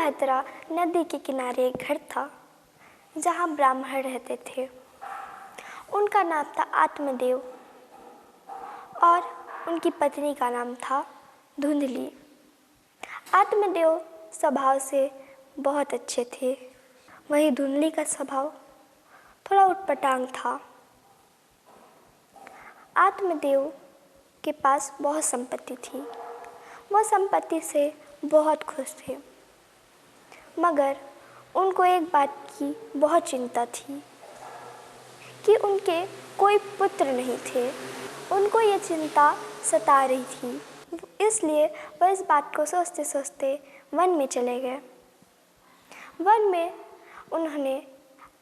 तुंगभद्रा नदी के किनारे एक घर था जहाँ ब्राह्मण रहते थे। उनका नाम था आत्मदेव और उनकी पत्नी का नाम था धुंधली। आत्मदेव स्वभाव से बहुत अच्छे थे, वहीं धुंधली का स्वभाव थोड़ा उटपटांग था। आत्मदेव के पास बहुत संपत्ति थी, वह संपत्ति से बहुत खुश थे, मगर उनको एक बात की बहुत चिंता थी कि उनके कोई पुत्र नहीं थे। उनको ये चिंता सता रही थी, इसलिए वह इस बात को सोचते सोचते वन में चले गए। वन में उन्होंने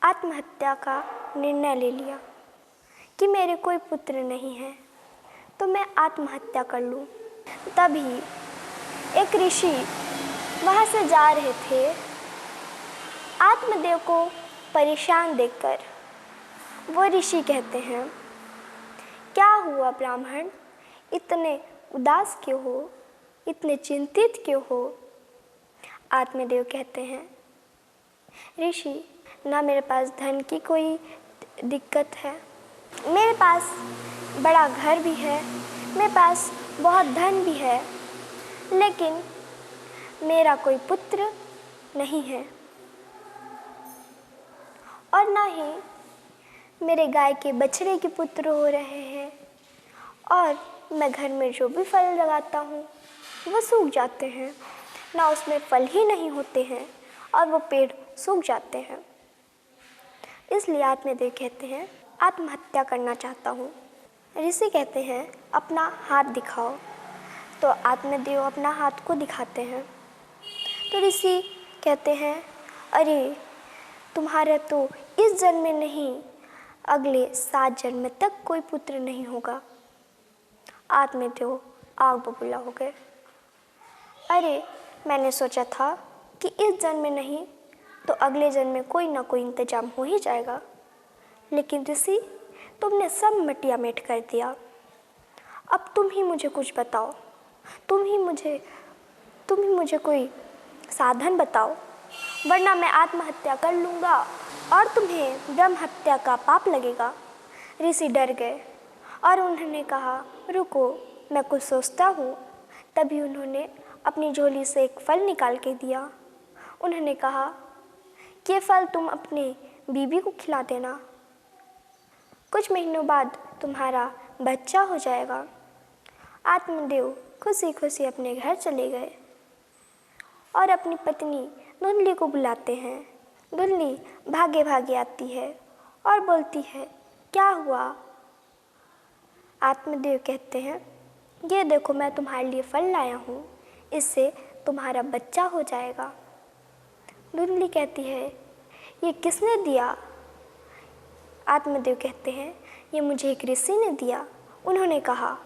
आत्महत्या का निर्णय ले लिया कि मेरे कोई पुत्र नहीं है तो मैं आत्महत्या कर लूं। तभी एक ऋषि वहाँ से जा रहे थे। आत्मदेव को परेशान देखकर वो ऋषि कहते हैं, क्या हुआ ब्राह्मण, इतने उदास क्यों हो, इतने चिंतित क्यों हो? आत्मदेव कहते हैं, ऋषि, ना मेरे पास धन की कोई दिक्कत है, मेरे पास बड़ा घर भी है, मेरे पास बहुत धन भी है, लेकिन मेरा कोई पुत्र नहीं है और ना ही मेरे गाय के बछड़े के पुत्र हो रहे हैं, और मैं घर में जो भी फल लगाता हूँ वो सूख जाते हैं, ना उसमें फल ही नहीं होते हैं और वो पेड़ सूख जाते हैं। इसलिए आत्मदेव कहते हैं, आत्महत्या करना चाहता हूँ। ऋषि कहते हैं, अपना हाथ दिखाओ। तो आत्मदेव अपना हाथ को दिखाते हैं। तो ऋषि कहते हैं, अरे तुम्हारा तो इस जन्म में नहीं, अगले 7 जन्म तक कोई पुत्र नहीं होगा। आत्मदेव आग बबूला हो गए। अरे मैंने सोचा था कि इस जन्म में नहीं तो अगले जन्म में कोई ना कोई इंतजाम हो ही जाएगा, लेकिन ऋषि तुमने सब मटिया मेट कर दिया। अब तुम ही मुझे कुछ बताओ, तुम ही मुझे कोई साधन बताओ, वरना मैं आत्महत्या कर लूँगा और तुम्हें ब्रह्म हत्या का पाप लगेगा। ऋषि डर गए और उन्होंने कहा, रुको मैं कुछ सोचता हूँ। तभी उन्होंने अपनी झोली से एक फल निकाल के दिया। उन्होंने कहा कि ये फल तुम अपनी बीवी को खिला देना, कुछ महीनों बाद तुम्हारा बच्चा हो जाएगा। आत्मदेव खुशी खुशी अपने घर चले गए और अपनी पत्नी धुंधली को बुलाते हैं। धुंधली भागे भागे आती है और बोलती है, क्या हुआ? आत्मदेव कहते हैं, ये देखो मैं तुम्हारे लिए फल लाया हूँ, इससे तुम्हारा बच्चा हो जाएगा। धुंधली कहती है, ये किसने दिया? आत्मदेव कहते हैं, ये मुझे एक ऋषि ने दिया। उन्होंने कहा,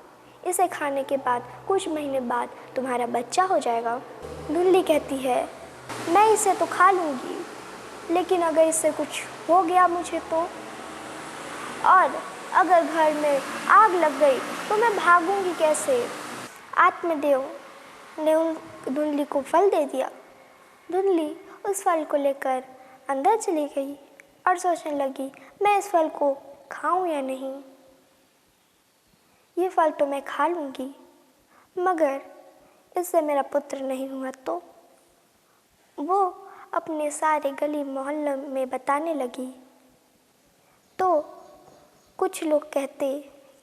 इसे खाने के बाद कुछ महीने बाद तुम्हारा बच्चा हो जाएगा। धुंधली कहती है, मैं इसे तो खा लूँगी, लेकिन अगर इससे कुछ हो गया मुझे तो, और अगर घर में आग लग गई तो मैं भागूंगी कैसे? आत्मदेव ने उन धुंधली को फल दे दिया। धुंधली उस फल को लेकर अंदर चली गई और सोचने लगी, मैं इस फल को खाऊं या नहीं। ये फल तो मैं खा लूँगी, मगर इससे मेरा पुत्र नहीं हुआ तो? वो अपने सारे गली मोहल्ले में बताने लगी। तो कुछ लोग कहते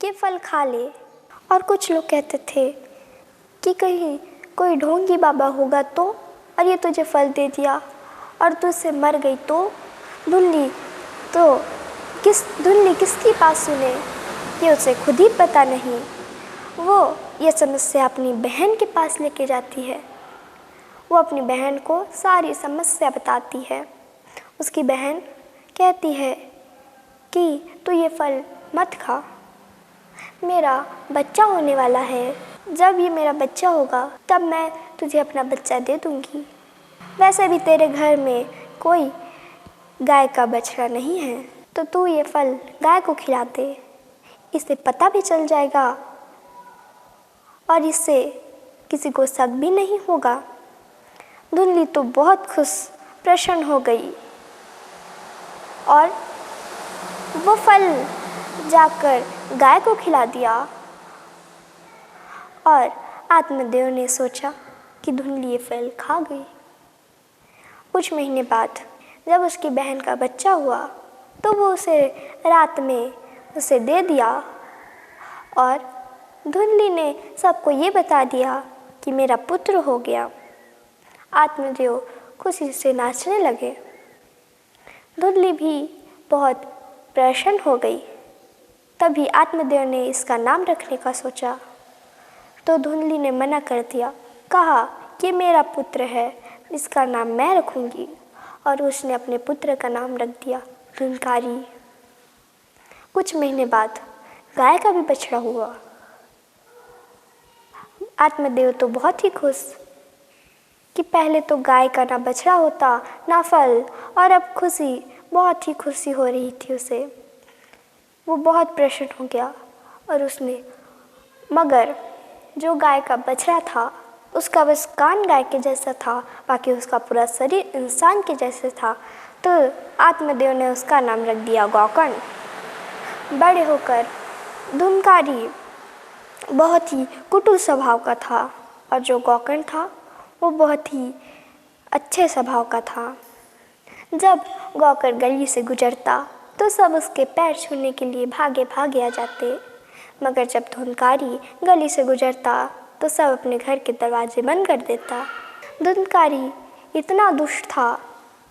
कि फल खा ले, और कुछ लोग कहते थे कि कहीं कोई ढोंगी बाबा होगा तो, और ये तुझे फल दे दिया और तुझसे मर गई तो? धुंधली किसकी बात सुने, ये उसे खुद ही पता नहीं। वो ये समस्या अपनी बहन के पास लेके जाती है। वो अपनी बहन को सारी समस्या बताती है। उसकी बहन कहती है कि तू ये फल मत खा, मेरा बच्चा होने वाला है, जब ये मेरा बच्चा होगा तब मैं तुझे अपना बच्चा दे दूँगी। वैसे भी तेरे घर में कोई गाय का बछड़ा नहीं है, तो तू ये फल गाय को खिला दे, इससे पता भी चल जाएगा और इससे किसी को शक भी नहीं होगा। धुंधली तो बहुत खुश प्रसन्न हो गई और वो फल जाकर गाय को खिला दिया। और आत्मदेव ने सोचा कि धुंधली ये फल खा गई। कुछ महीने बाद जब उसकी बहन का बच्चा हुआ तो वो उसे रात में उसे दे दिया और धुंधली ने सबको ये बता दिया कि मेरा पुत्र हो गया। आत्मदेव खुशी से नाचने लगे। धुंधली भी बहुत प्रसन्न हो गई। तभी आत्मदेव ने इसका नाम रखने का सोचा तो धुंधली ने मना कर दिया, कहा कि मेरा पुत्र है, इसका नाम मैं रखूंगी। और उसने अपने पुत्र का नाम रख दिया धुंधकारी। कुछ महीने बाद गाय का भी बछड़ा हुआ। आत्मदेव तो बहुत ही खुश कि पहले तो गाय का ना बछड़ा होता ना फल, और अब बहुत ही खुशी हो रही थी उसे। वो बहुत प्रसन्न हो गया और उसने, मगर जो गाय का बछड़ा था उसका बस कान गाय के जैसा था, बाकी उसका पूरा शरीर इंसान के जैसे था। तो आत्मदेव ने उसका नाम रख दिया गौकर्ण। बड़े होकर धुंधकारी बहुत ही कुटिल स्वभाव का था और जो गौकर्ण था वो बहुत ही अच्छे स्वभाव का था। जब गौकर्ण गली से गुजरता तो सब उसके पैर छूने के लिए भागे भागे आ जाते, मगर जब धुंधकारी गली से गुजरता तो सब अपने घर के दरवाजे बंद कर देता। धुंधकारी इतना दुष्ट था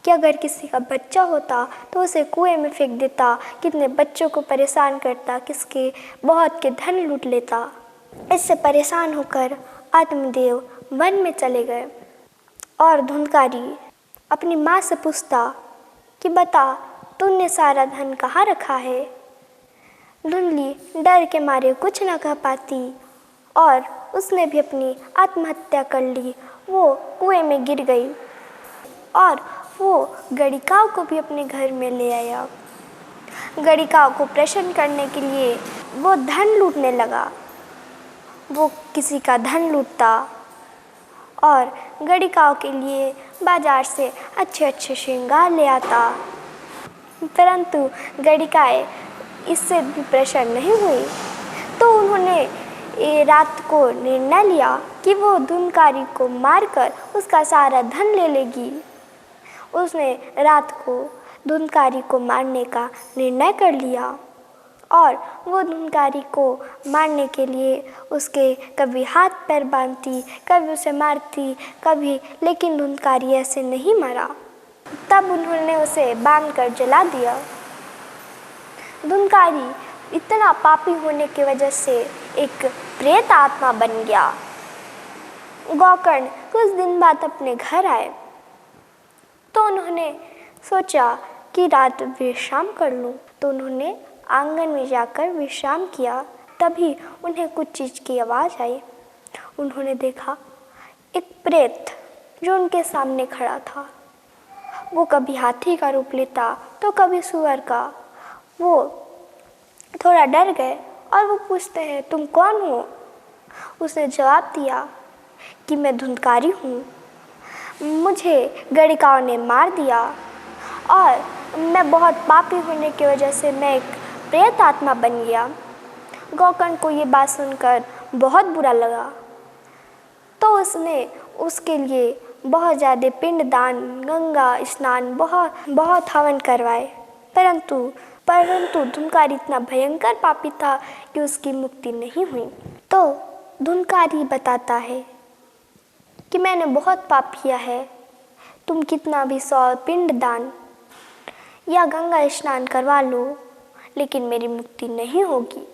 कि अगर किसी का बच्चा होता तो उसे कुएं में फेंक देता, कितने बच्चों को परेशान करता, किसके बहुत के धन लूट लेता। इससे परेशान होकर आत्मदेव वन में चले गए और धुंधकारी अपनी माँ से पूछता कि बता, तूने सारा धन कहाँ रखा है। धुंधली डर के मारे कुछ न कह पाती और उसने भी अपनी आत्महत्या कर ली। वो कुएं में गिर गई और वो गणिकाओं को भी अपने घर में ले आया। गणिकाओं को प्रसन्न करने के लिए वो धन लूटने लगा। वो किसी का धन लूटता और गणिकाओं के लिए बाजार से अच्छे अच्छे श्रृंगार ले आता, परंतु गणिकाएँ इससे भी प्रसन्न नहीं हुई। तो उन्होंने रात को निर्णय लिया कि वो धुंधकारी को मारकर उसका सारा धन ले लेगी। उसने रात को धुंधकारी को मारने का निर्णय कर लिया और वो धुंधकारी को मारने के लिए उसके कभी हाथ पैर बांधती, कभी उसे मारती, कभी, लेकिन धुंधकारी ऐसे नहीं मरा। तब उन्होंने उसे बांधकर जला दिया। धुंधकारी इतना पापी होने की वजह से एक प्रेत आत्मा बन गया। गौकर्ण कुछ दिन बाद अपने घर आए तो उन्होंने सोचा कि रात विश्राम कर लूं, तो उन्होंने आंगन में जाकर विश्राम किया। तभी उन्हें कुछ चीज़ की आवाज़ आई। उन्होंने देखा एक प्रेत जो उनके सामने खड़ा था। वो कभी हाथी का रूप लेता तो कभी सूअर का। वो थोड़ा डर गए और वो पूछते हैं, तुम कौन हो। उसने जवाब दिया कि मैं धुंधकारी हूँ, मुझे गणिकाओं ने मार दिया और मैं बहुत पापी होने की वजह से मैं एक प्रेत आत्मा बन गया। गौकर्ण को ये बात सुनकर बहुत बुरा लगा तो उसने उसके लिए बहुत ज़्यादा पिंडदान, गंगा स्नान, बहुत हवन करवाए, परंतु धुंधकारी इतना भयंकर पापी था कि उसकी मुक्ति नहीं हुई। तो धुंधकारी बताता है कि मैंने बहुत पाप किया है, तुम कितना भी 100 पिंडदान या गंगा स्नान करवा लो, लेकिन मेरी मुक्ति नहीं होगी,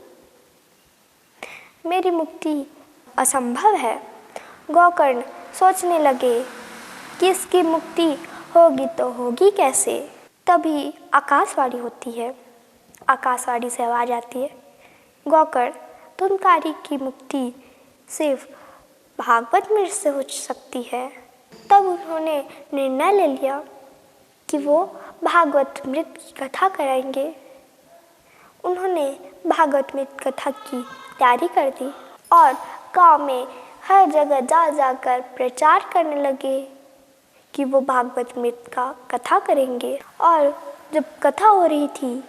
मेरी मुक्ति असंभव है। गौकर्ण सोचने लगे कि इसकी मुक्ति होगी तो होगी कैसे। तभी आकाशवाणी होती है। आकाशवाणी से आवाज़ आती है, गौकर्ण, धुंधकारी की मुक्ति सिर्फ भागवत मृत से हो सकती है। तब उन्होंने निर्णय ले लिया कि वो भागवत मृत की कथा कराएंगे। उन्होंने भागवत मृत कथा की तैयारी कर दी और गांव में हर जगह जा जाकर प्रचार करने लगे कि वो भागवत मृत का कथा करेंगे। और जब कथा हो रही थी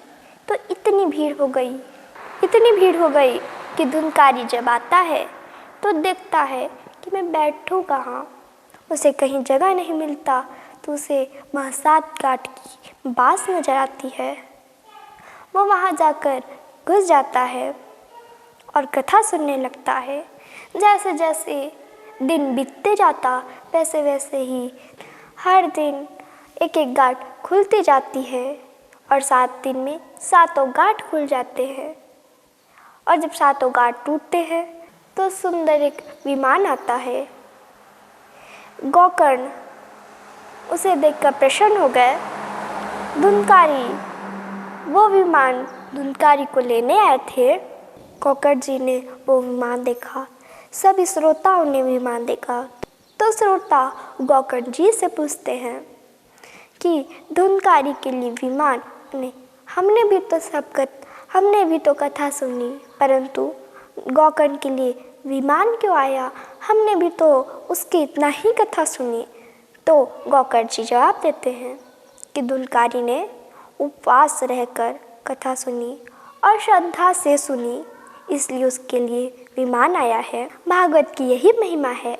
तो इतनी भीड़ हो गई कि धुंधकारी जब आता है तो देखता है कि मैं बैठूं कहाँ। उसे कहीं जगह नहीं मिलता तो उसे वहाँ 7 काठ की बाँस नजर आती है। वो वहाँ जाकर घुस जाता है और कथा सुनने लगता है। जैसे जैसे दिन बीतते जाता वैसे वैसे ही हर दिन एक एक गांठ खुलती जाती है और 7 दिन में 7 गांठ खुल जाते हैं। और जब 7 गांठ टूटते हैं तो सुंदर एक विमान आता है। गोकर्ण उसे देखकर प्रसन्न हो गए। धुंधकारी वो विमान धुंधकारी को लेने आए थे। गोकर्ण जी ने वो विमान देखा, सभी श्रोताओं ने विमान देखा। तो श्रोता गोकर्ण जी से पूछते हैं कि धुंधकारी के लिए विमान ने हमने भी तो कथा सुनी, परंतु गोकर्ण के लिए विमान क्यों आया? हमने भी तो उसकी इतना ही कथा सुनी। तो गोकर्ण जी जवाब देते हैं कि धुंधकारी ने उपवास रहकर कथा सुनी और श्रद्धा से सुनी, इसलिए उसके लिए विमान आया है। भागवत की यही महिमा है।